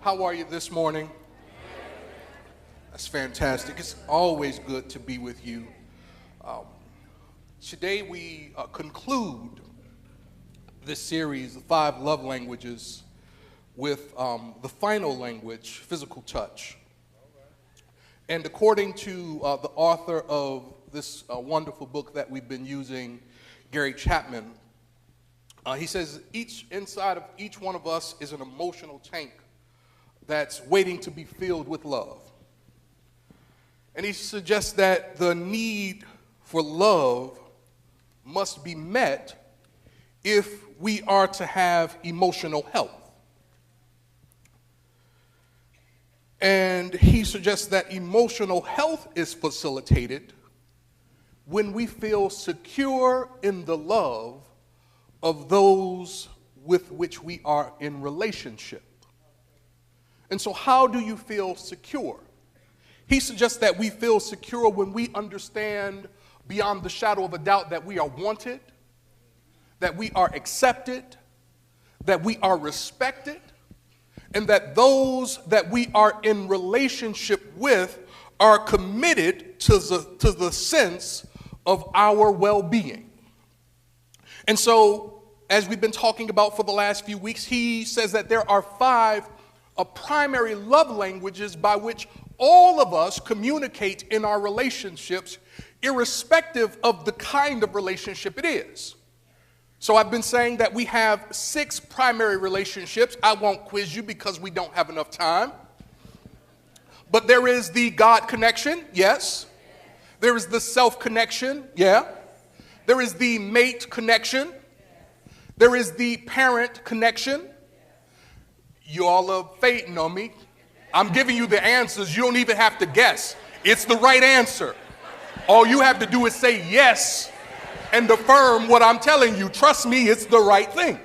How are you this morning? That's fantastic. It's always good to be with you. Today we conclude this series, the 5 love languages, with the final language, physical touch. And according to the author of this wonderful book that we've been using, Derrick Chapman, he says inside of each one of us is an emotional tank that's waiting to be filled with love. And he suggests that the need for love must be met if we are to have emotional health. And he suggests that emotional health is facilitated when we feel secure in the love of those with which we are in relationship. And so how do you feel secure? He suggests that we feel secure when we understand beyond the shadow of a doubt that we are wanted, that we are accepted, that we are respected, and that those that we are in relationship with are committed to the sense of our well-being. And so, as we've been talking about for the last few weeks, he says that there are 5 primary love languages by which all of us communicate in our relationships, irrespective of the kind of relationship it is. So I've been saying that we have 6 primary relationships. I won't quiz you because we don't have enough time. But there is the God connection, yes. There is the self connection, yeah. There is the mate connection. There is the parent connection. You all are fading on me. I'm giving you the answers. You don't even have to guess. It's the right answer. All you have to do is say yes and affirm what I'm telling you. Trust me, it's the right thing.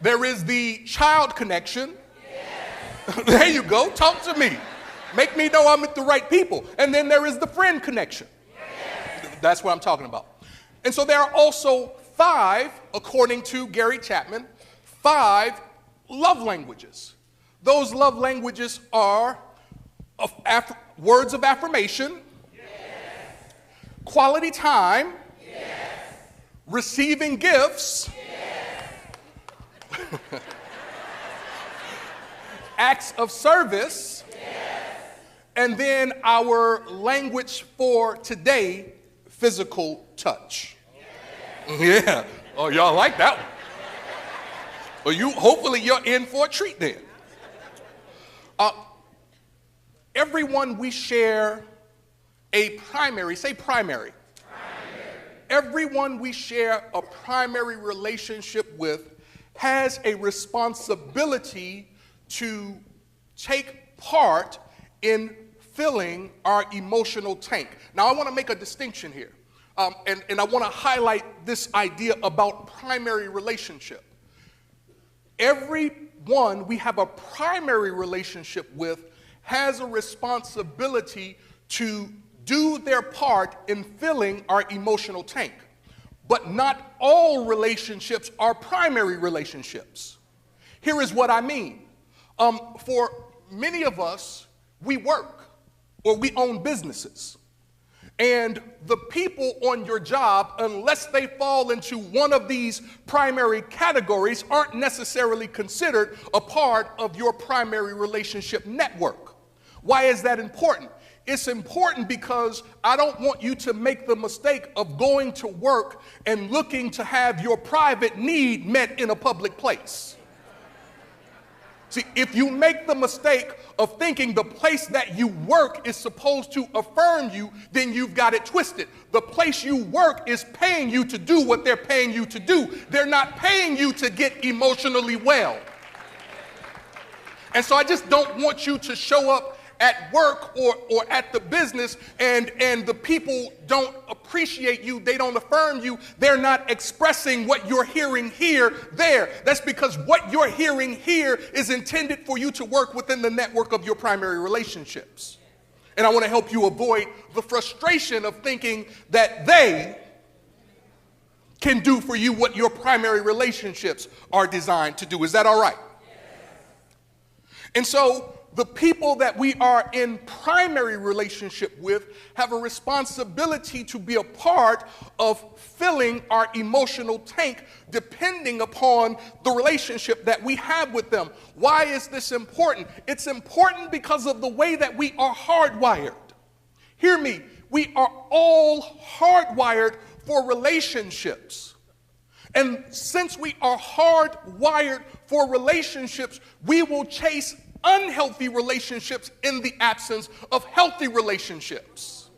There is the child connection. Yes. There you go. Talk to me. Make me know I'm with the right people. And then there is the friend connection. Yes. That's what I'm talking about. And so there are also 5, according to Derrick Chapman, 5 love languages. Those love languages are words of affirmation, yes. Quality time, yes. Receiving gifts, yes. Acts of service, yes. And then our language for today, physical touch. Yes. Yeah. Oh, y'all like that one. Well, hopefully you're in for a treat then. Everyone we share a primary, say primary. Everyone we share a primary relationship with has a responsibility to take part in filling our emotional tank. Now, I want to make a distinction here, and I want to highlight this idea about primary relationship. Everyone we have a primary relationship with has a responsibility to do their part in filling our emotional tank. But not all relationships are primary relationships. Here is what I mean. For many of us, we work or we own businesses. And the people on your job, unless they fall into one of these primary categories, aren't necessarily considered a part of your primary relationship network. Why is that important? It's important because I don't want you to make the mistake of going to work and looking to have your private need met in a public place. See, if you make the mistake of thinking the place that you work is supposed to affirm you, then you've got it twisted. The place you work is paying you to do what they're paying you to do. They're not paying you to get emotionally well. And so I just don't want you to show up at work or at the business and the people don't appreciate you, they don't affirm you, they're not expressing what you're hearing here, there. That's because what you're hearing here is intended for you to work within the network of your primary relationships. And I want to help you avoid the frustration of thinking that they can do for you what your primary relationships are designed to do. Is that all right? And so the people that we are in primary relationship with have a responsibility to be a part of filling our emotional tank depending upon the relationship that we have with them. Why is this important? It's important because of the way that we are hardwired. Hear me, we are all hardwired for relationships. And since we are hardwired for relationships, we will chase unhealthy relationships in the absence of healthy relationships.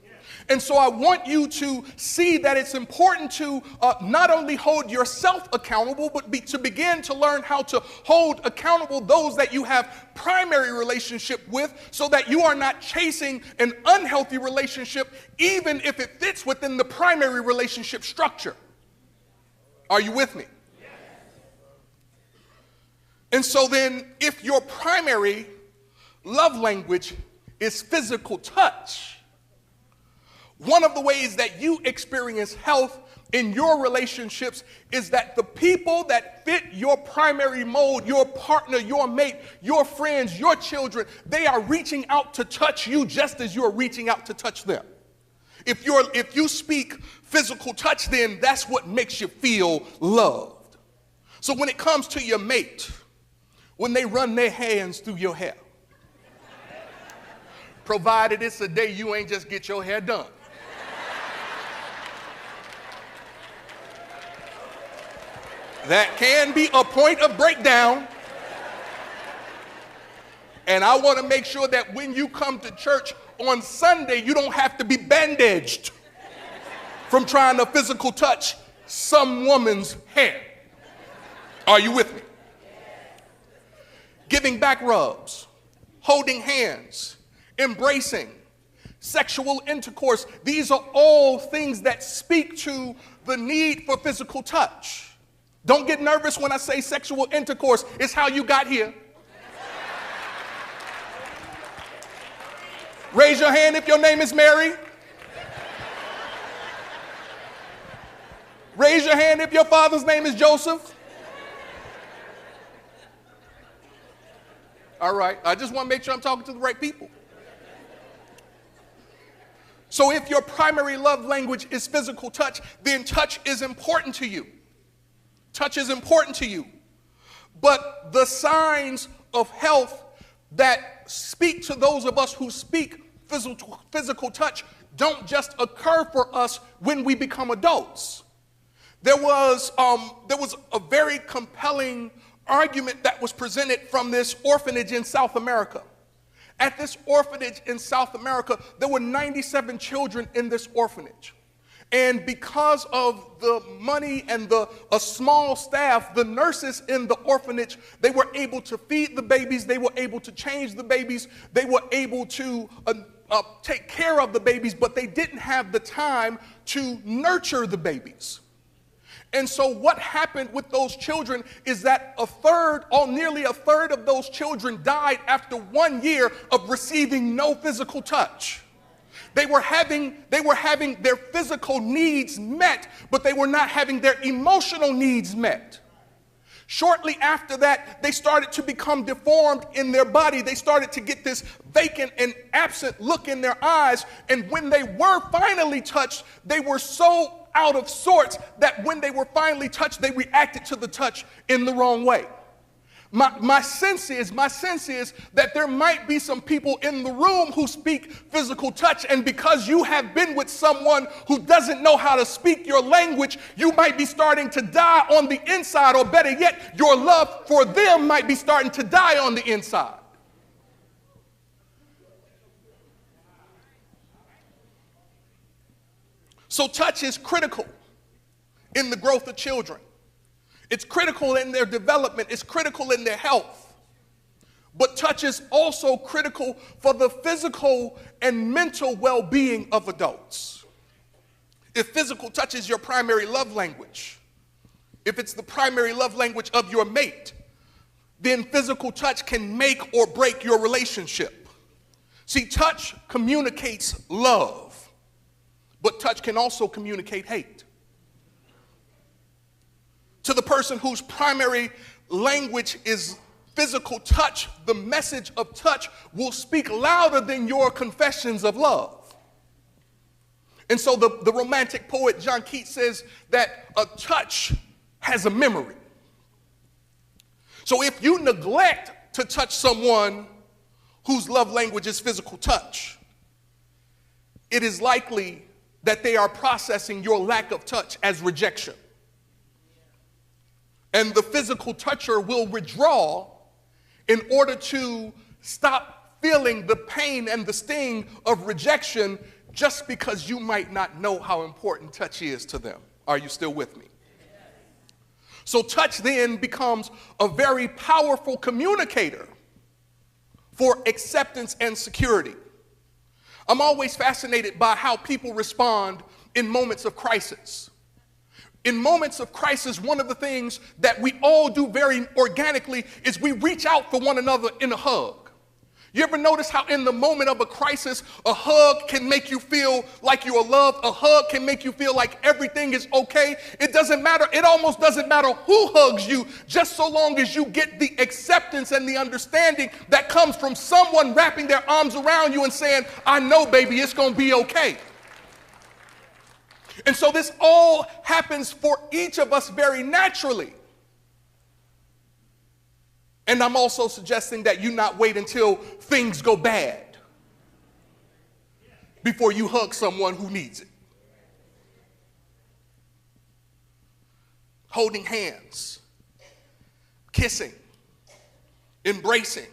And so I want you to see that it's important to not only hold yourself accountable, but to begin to learn how to hold accountable those that you have primary relationship with, so that you are not chasing an unhealthy relationship, even if it fits within the primary relationship structure. Are you with me? And so then, if your primary love language is physical touch, one of the ways that you experience health in your relationships is that the people that fit your primary mode, your partner, your mate, your friends, your children, they are reaching out to touch you just as you're reaching out to touch them. If you speak physical touch, then that's what makes you feel loved. So when it comes to your mate, when they run their hands through your hair, provided it's a day you ain't just get your hair done, that can be a point of breakdown. And I want to make sure that when you come to church on Sunday, you don't have to be bandaged from trying to physical touch some woman's hair. Are you with me? Giving back rubs, holding hands, embracing, sexual intercourse. These are all things that speak to the need for physical touch. Don't get nervous when I say sexual intercourse. It's how you got here. Raise your hand if your name is Mary. Raise your hand if your father's name is Joseph. All right, I just want to make sure I'm talking to the right people. So if your primary love language is physical touch, then touch is important to you. Touch is important to you. But the signs of health that speak to those of us who speak physical touch don't just occur for us when we become adults. There was a very compelling argument that was presented from this orphanage in South America. At this orphanage in South America, there were 97 children in this orphanage. And because of the money and a small staff, the nurses in the orphanage, they were able to feed the babies, they were able to change the babies, they were able to take care of the babies, but they didn't have the time to nurture the babies. And so what happened with those children is that nearly a third of those children died after 1 year of receiving no physical touch. They were having their physical needs met, but they were not having their emotional needs met. Shortly after that, they started to become deformed in their body. They started to get this vacant and absent look in their eyes. And when they were finally touched, they were so out of sorts that when they were finally touched, they reacted to the touch in the wrong way. My sense is that there might be some people in the room who speak physical touch, and because you have been with someone who doesn't know how to speak your language, you might be starting to die on the inside, or better yet, your love for them might be starting to die on the inside. So touch is critical in the growth of children. It's critical in their development. It's critical in their health. But touch is also critical for the physical and mental well-being of adults. If physical touch is your primary love language, if it's the primary love language of your mate, then physical touch can make or break your relationship. See, touch communicates love, but touch can also communicate hate. To the person whose primary language is physical touch, the message of touch will speak louder than your confessions of love. And so the romantic poet John Keats says that a touch has a memory. So if you neglect to touch someone whose love language is physical touch, it is likely that they are processing your lack of touch as rejection. And the physical toucher will withdraw in order to stop feeling the pain and the sting of rejection just because you might not know how important touch is to them. Are you still with me? So touch then becomes a very powerful communicator for acceptance and security. I'm always fascinated by how people respond in moments of crisis. In moments of crisis, one of the things that we all do very organically is we reach out for one another in a hug. You ever notice how in the moment of a crisis, a hug can make you feel like you are loved? A hug can make you feel like everything is okay. It doesn't matter. It almost doesn't matter who hugs you, just so long as you get the acceptance and the understanding that comes from someone wrapping their arms around you and saying, I know, baby, it's going to be okay. And so this all happens for each of us very naturally. And I'm also suggesting that you not wait until things go bad before you hug someone who needs it. Holding hands, kissing, embracing,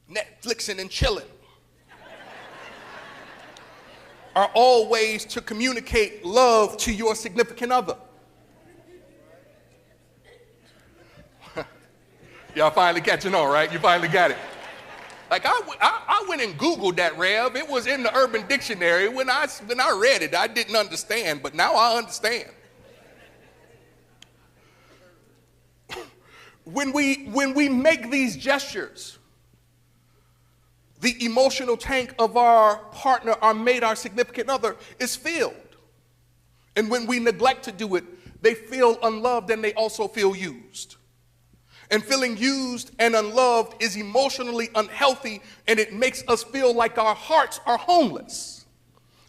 Netflixing and chilling are all ways to communicate love to your significant other. Y'all finally catching on, right? You finally got it. Like I went and Googled that, Rev. It was in the Urban Dictionary. When I read it, I didn't understand, but now I understand. When we make these gestures, the emotional tank of our partner, our mate, our significant other is filled. And when we neglect to do it, they feel unloved and they also feel used. And feeling used and unloved is emotionally unhealthy, and it makes us feel like our hearts are homeless.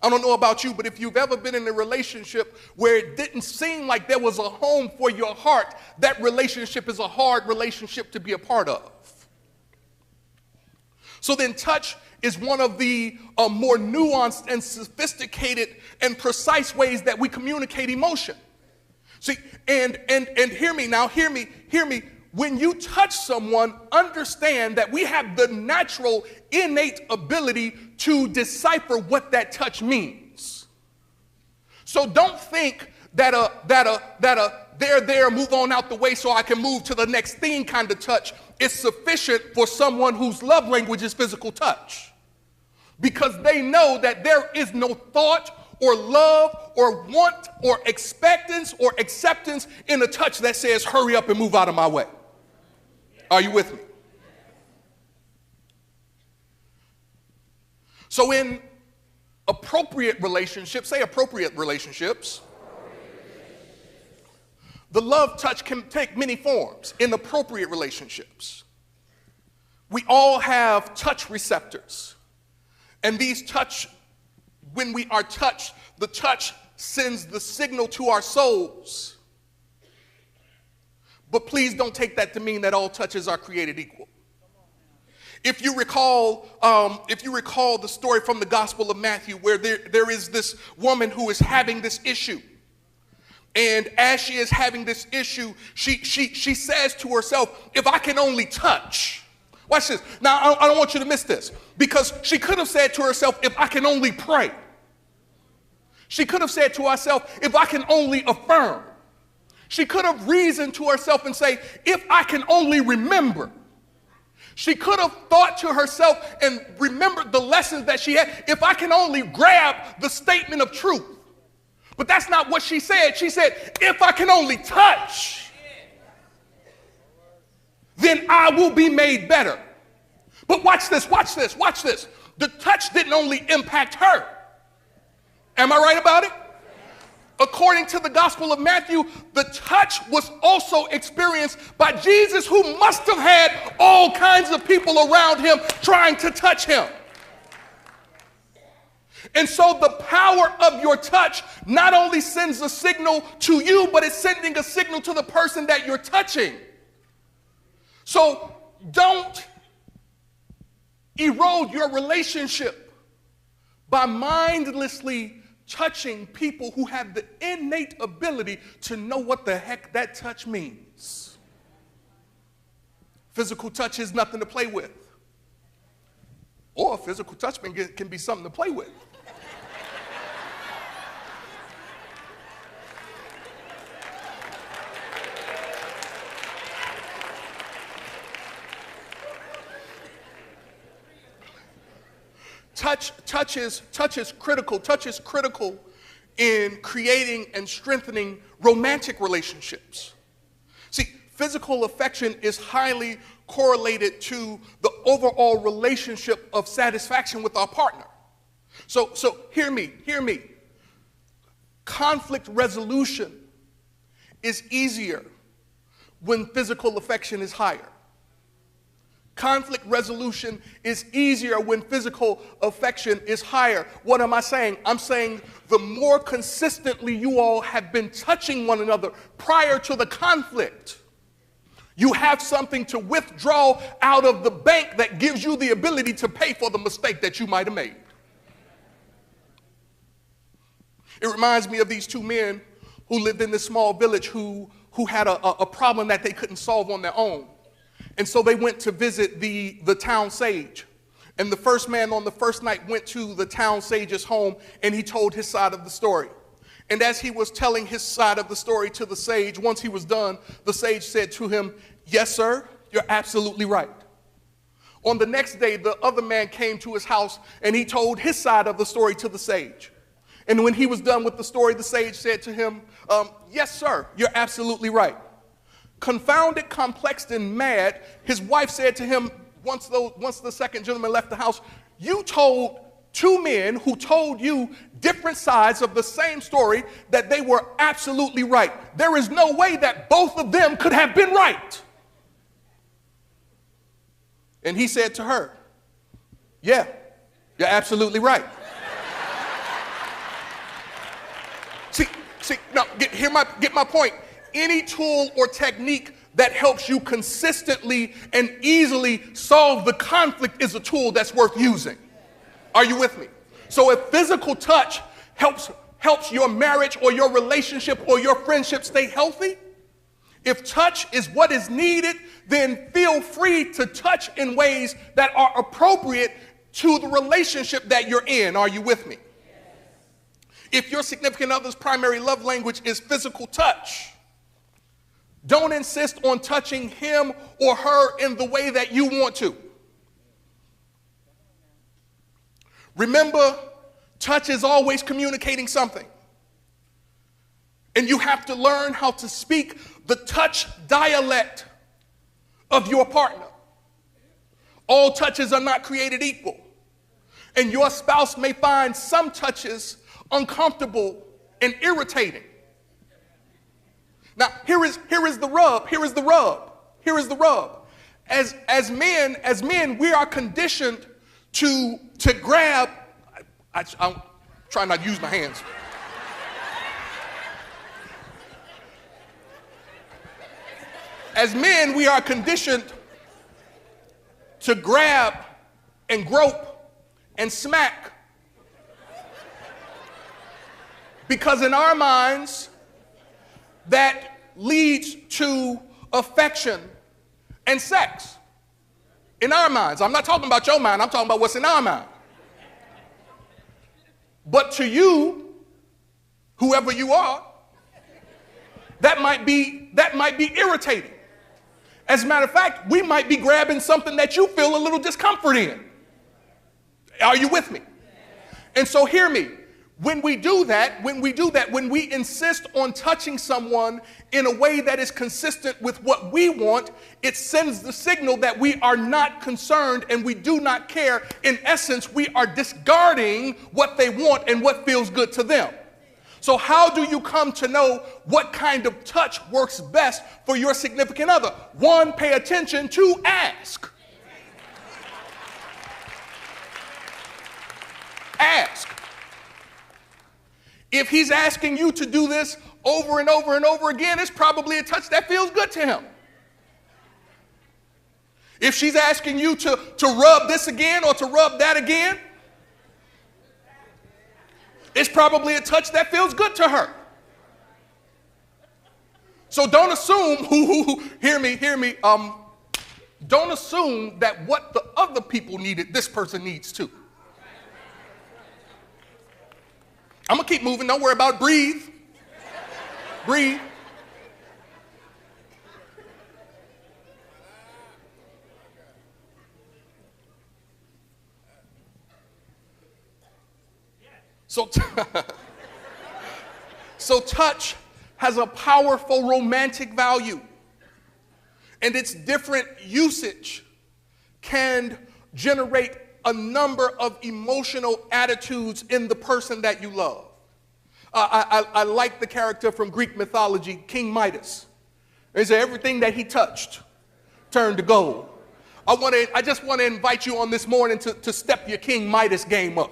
I don't know about you, but if you've ever been in a relationship where it didn't seem like there was a home for your heart, that relationship is a hard relationship to be a part of. So then touch is one of the more nuanced and sophisticated and precise ways that we communicate emotion. See, and hear me now, hear me. When you touch someone, understand that we have the natural, innate ability to decipher what that touch means. So don't think that there, move on out the way so I can move to the next thing kind of touch is sufficient for someone whose love language is physical touch. Because they know that there is no thought or love or want or expectance or acceptance in a touch that says, hurry up and move out of my way. Are you with me? So in appropriate relationships, say appropriate relationships, the love touch can take many forms in appropriate relationships. We all have touch receptors. And these touch, when we are touched, the touch sends the signal to our souls. But please don't take that to mean that all touches are created equal. If you recall the story from the Gospel of Matthew, where there is this woman who is having this issue. And as she is having this issue, she says to herself, if I can only touch. Watch this. Now, I don't want you to miss this. Because she could have said to herself, if I can only pray. She could have said to herself, if I can only affirm. She could have reasoned to herself and say, if I can only remember. She could have thought to herself and remembered the lessons that she had, if I can only grab the statement of truth. But that's not what she said. She said, if I can only touch, then I will be made better. But watch this. The touch didn't only impact her. Am I right about it? according to the Gospel of Matthew, the touch was also experienced by Jesus, who must have had all kinds of people around him trying to touch him. And so the power of your touch not only sends a signal to you, but it's sending a signal to the person that you're touching. So don't erode your relationship by mindlessly touching people who have the innate ability to know what the heck that touch means. Physical touch is nothing to play with. Or physical touch can be something to play with. Touch is critical. Touch is critical in creating and strengthening romantic relationships. See, physical affection is highly correlated to the overall relationship of satisfaction with our partner. So hear me. Conflict resolution is easier when physical affection is higher. Conflict resolution is easier when physical affection is higher. What am I saying? I'm saying the more consistently you all have been touching one another prior to the conflict, you have something to withdraw out of the bank that gives you the ability to pay for the mistake that you might have made. It reminds me of these two men who lived in this small village who had a problem that they couldn't solve on their own. And so they went to visit the town sage. And the first man on the first night went to the town sage's home and he told his side of the story. And as he was telling his side of the story to the sage, once he was done, the sage said to him, "Yes, sir, you're absolutely right." On the next day, the other man came to his house and he told his side of the story to the sage. And when he was done with the story, the sage said to him, "Yes, sir, you're absolutely right." Confounded, complexed, and mad, his wife said to him, once the second gentleman left the house, "You told two men who told you different sides of the same story that they were absolutely right. There is no way that both of them could have been right." And he said to her, "Yeah, you're absolutely right." Get my point. Any tool or technique that helps you consistently and easily solve the conflict is a tool that's worth using. Are you with me? So if physical touch helps your marriage or your relationship or your friendship stay healthy, if touch is what is needed, then feel free to touch in ways that are appropriate to the relationship that you're in. Are you with me? If your significant other's primary love language is physical touch, don't insist on touching him or her in the way that you want to. Remember, touch is always communicating something. And you have to learn how to speak the touch dialect of your partner. All touches are not created equal. And your spouse may find some touches uncomfortable and irritating. Now, here is the rub. As men, we are conditioned to grab. I'm trying not to use my hands. As men, we are conditioned to grab and grope and smack. Because in our minds, that leads to affection and sex. In our minds. I'm not talking about your mind, I'm talking about what's in our mind. But to you, whoever you are, that might be irritating. As a matter of fact, we might be grabbing something that you feel a little discomfort in. Are you with me? And so hear me. When we insist on touching someone in a way that is consistent with what we want, it sends the signal that we are not concerned and we do not care. In essence, we are discarding what they want and what feels good to them. So how do you come to know what kind of touch works best for your significant other? One, pay attention. Two, ask. Ask. If he's asking you to do this over and over and over again, it's probably a touch that feels good to him. If she's asking you to rub this again or to rub that again, it's probably a touch that feels good to her. So don't assume, hear me, don't assume that what the other people needed, this person needs too. I'm going to keep moving. Don't worry about it. Breathe. Breathe. So touch has a powerful romantic value, and its different usage can generate a number of emotional attitudes in the person that you love. I like the character from Greek mythology, King Midas. They say everything that he touched turned to gold. I just want to invite you on this morning to step your King Midas game up,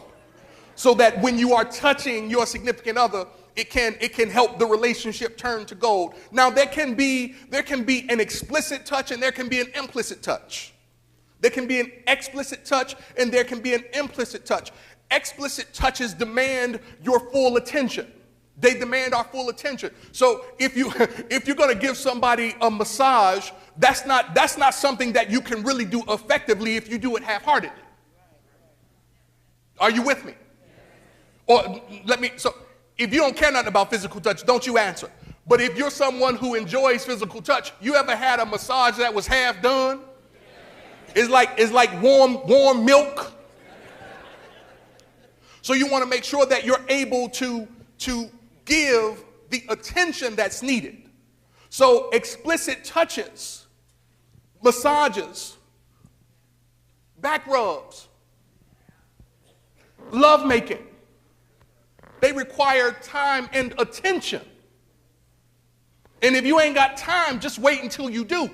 so that when you are touching your significant other, it can help the relationship turn to gold. Now there can be an explicit touch and there can be an implicit touch. There can be an explicit touch and there can be an implicit touch. Explicit touches demand your full attention. They demand our full attention. So if you're going to give somebody a massage, that's not something that you can really do effectively if you do it half-heartedly. Are you with me? Or so if you don't care nothing about physical touch, don't you answer. But if you're someone who enjoys physical touch, you ever had a massage that was half done? It's like warm milk. So you want to make sure that you're able to give the attention that's needed. So explicit touches, massages, back rubs, lovemaking, they require time and attention. And if you ain't got time, just wait until you do.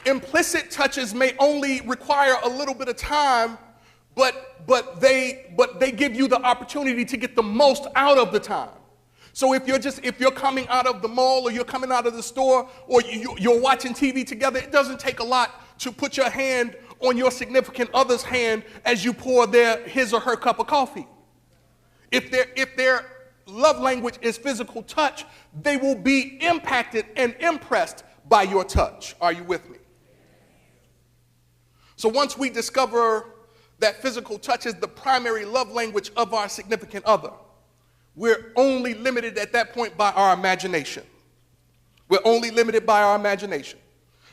Implicit touches may only require a little bit of time, but they give you the opportunity to get the most out of the time. So if you're coming out of the mall or you're coming out of the store or you're watching TV together, it doesn't take a lot to put your hand on your significant other's hand as you pour his or her cup of coffee. If their love language is physical touch, they will be impacted and impressed by your touch. Are you with me? So once we discover that physical touch is the primary love language of our significant other, we're only limited at that point by our imagination. We're only limited by our imagination.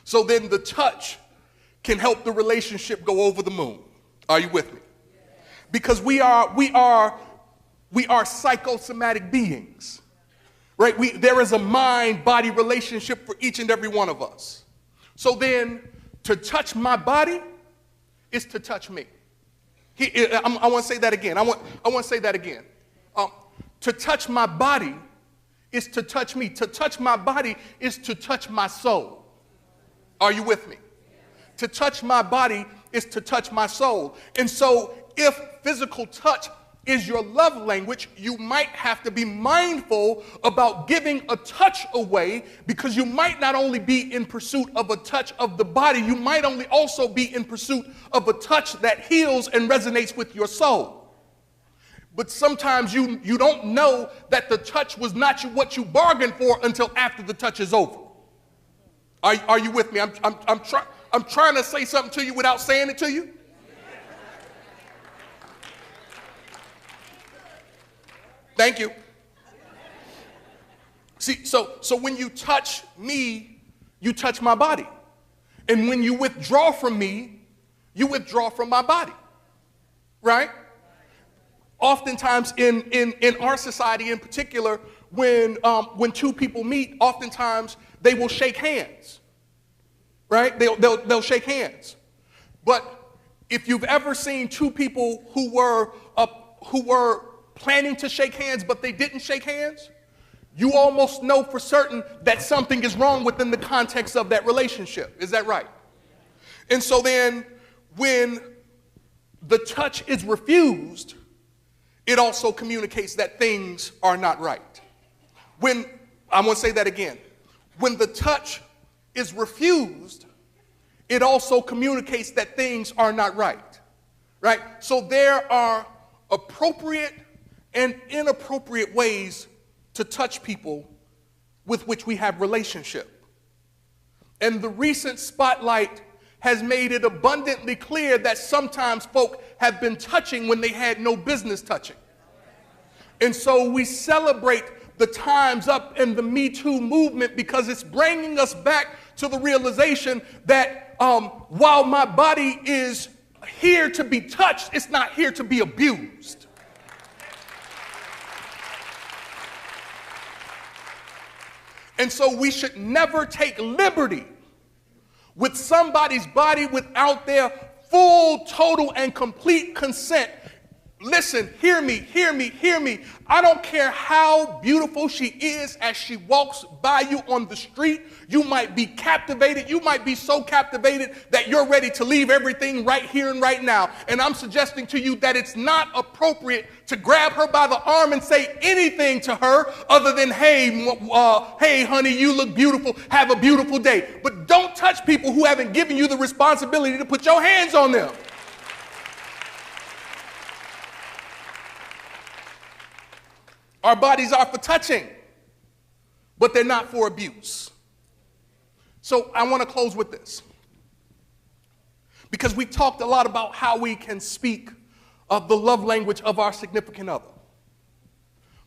So then the touch can help the relationship go over the moon. Are you with me? Because we are psychosomatic beings, right? There is a mind-body relationship for each and every one of us. So then to touch my body is to touch me. I want to say that again. I want to say that again. To touch my body is to touch me. To touch my body is to touch my soul. Are you with me? To touch my body is to touch my soul. And so if physical touch is your love language, you might have to be mindful about giving a touch away, because you might not only be in pursuit of a touch of the body, you might also be in pursuit of a touch that heals and resonates with your soul. But sometimes you don't know that the touch was not what you bargained for until after the touch is over. Are you with me? I'm trying to say something to you without saying it to you. Thank you. See, so when you touch me, you touch my body. And when you withdraw from me, you withdraw from my body. Right? Oftentimes in our society in particular, when two people meet, oftentimes they will shake hands. Right? They'll shake hands. But If you've ever seen two people who were planning to shake hands, but they didn't shake hands, you almost know for certain that something is wrong within the context of that relationship. Is that right? And so then when the touch is refused, it also communicates that things are not right. I'm going to say that again. When the touch is refused, it also communicates that things are not right. Right? So there are appropriate and inappropriate ways to touch people with which we have relationship. And the recent spotlight has made it abundantly clear that sometimes folk have been touching when they had no business touching. And so we celebrate the time's up in the Me Too movement because it's bringing us back to the realization that while my body is here to be touched, it's not here to be abused. And so we should never take liberty with somebody's body without their full, total, and complete consent. Listen, hear me, hear me, hear me. I don't care how beautiful she is as she walks by you on the street. You might be captivated. You might be so captivated that you're ready to leave everything right here and right now. And I'm suggesting to you that it's not appropriate to grab her by the arm and say anything to her other than, hey, honey, you look beautiful. Have a beautiful day. But don't touch people who haven't given you the responsibility to put your hands on them. Our bodies are for touching, but they're not for abuse. So I want to close with this. Because we talked a lot about how we can speak of the love language of our significant other.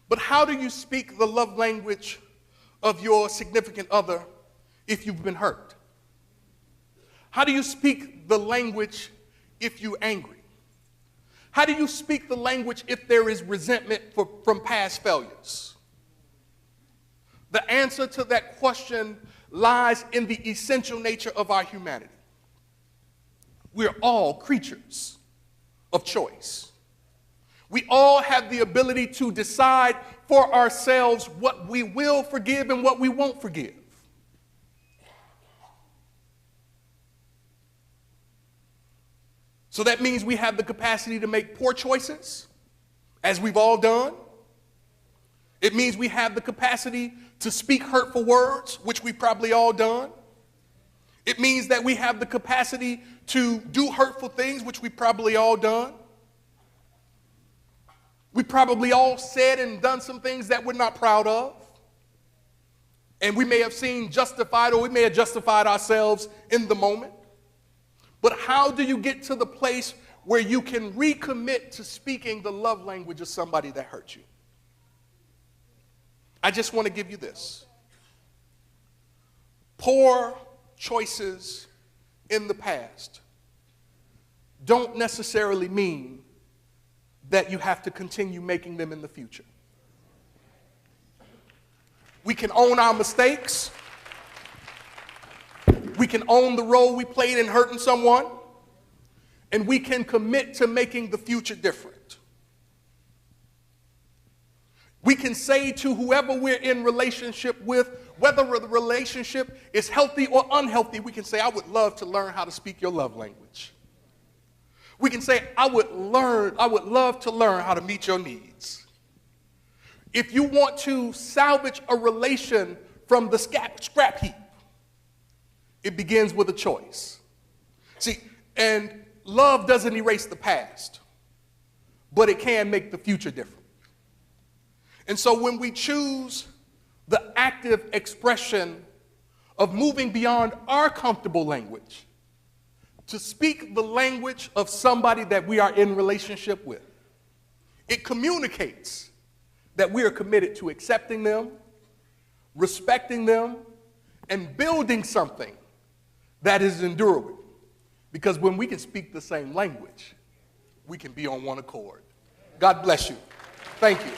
But how do you speak the love language of your significant other if you've been hurt? How do you speak the language if you're angry? How do you speak the language if there is resentment from past failures? The answer to that question lies in the essential nature of our humanity. We're all creatures of choice. We all have the ability to decide for ourselves what we will forgive and what we won't forgive. So that means we have the capacity to make poor choices, as we've all done. It means we have the capacity to speak hurtful words, which we've probably all done. It means that we have the capacity to do hurtful things, which we've probably all done. We probably all said and done some things that we're not proud of. And we may have seen justified, or we may have justified ourselves in the moment. But how do you get to the place where you can recommit to speaking the love language of somebody that hurt you? I just want to give you this. Poor choices in the past don't necessarily mean that you have to continue making them in the future. We can own our mistakes. We can own the role we played in hurting someone, and we can commit to making the future different. We can say to whoever we're in relationship with, whether the relationship is healthy or unhealthy, we can say, I would love to learn how to speak your love language. We can say, I would love to learn how to meet your needs. If you want to salvage a relation from the scrap heap, it begins with a choice. See, and love doesn't erase the past, but it can make the future different. And so when we choose the active expression of moving beyond our comfortable language to speak the language of somebody that we are in relationship with, it communicates that we are committed to accepting them, respecting them, and building something that is enduring. Because when we can speak the same language, we can be on one accord. God bless you. Thank you.